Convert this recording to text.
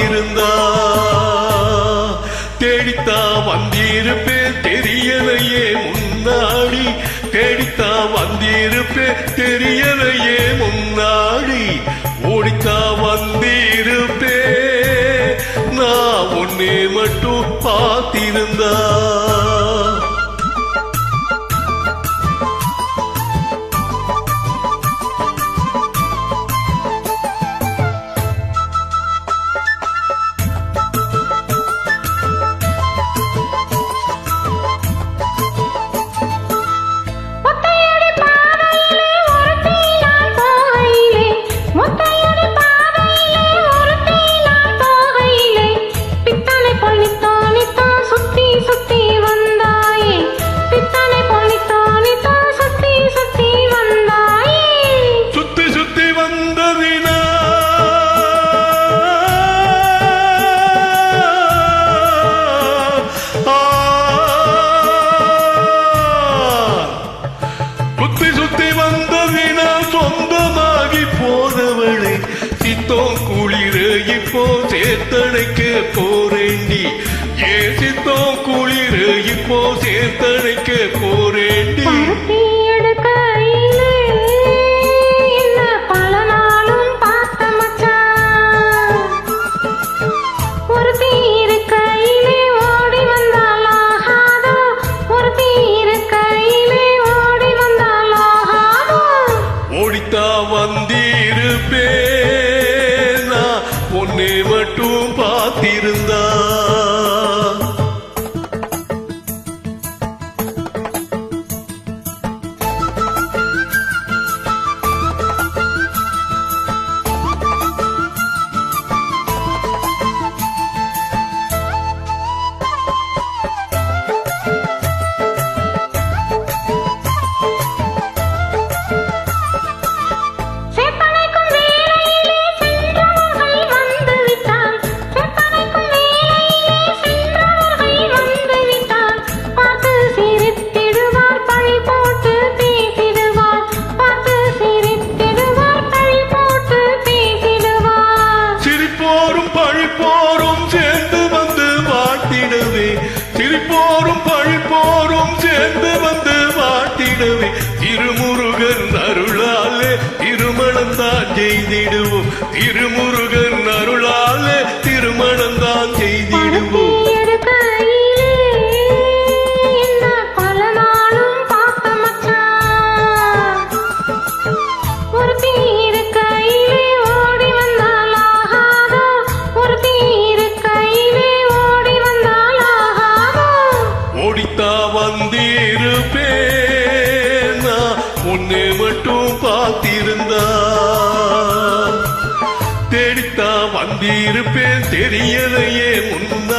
பார்த்திருந்தா தேடித்தா வந்திருப்பேன் தெரியலையே முன்னாடி தேடித்தா வந்திருப்பேன் தெரியலையே முன்னாடி ஓடித்தா வந்திருப்பேன் நான் ஒன்னே மட்டும் பார்த்திருந்தா சுத்தி வந்தவினா சொந்தமாகி போனவளை சித்தம் குளிர இப்போ சேர்த்தணைக்க போறேண்டி ஏ சித்தம் குளிர இப்போ சேர்த்தணைக்க போறேண்டி வந்திருப்பேன் நான் பொன்னே மட்டும் பார்த்திருந்தா சிரிப்போரும் பழிப்போரும் சேர்ந்து வந்து வாட்டிடவே திருமுருகன் அருளாலே திருமணம் தான் செய்திடுவோம் திருமுருகன் அருளாலே திருமணம் தான் செய்திடுவோம் வந்திருப்பேன் நான் உன்னை மட்டும் பார்த்திருந்தா தேடித்தா வந்திருப்பேன் தெரியலையே முன்ன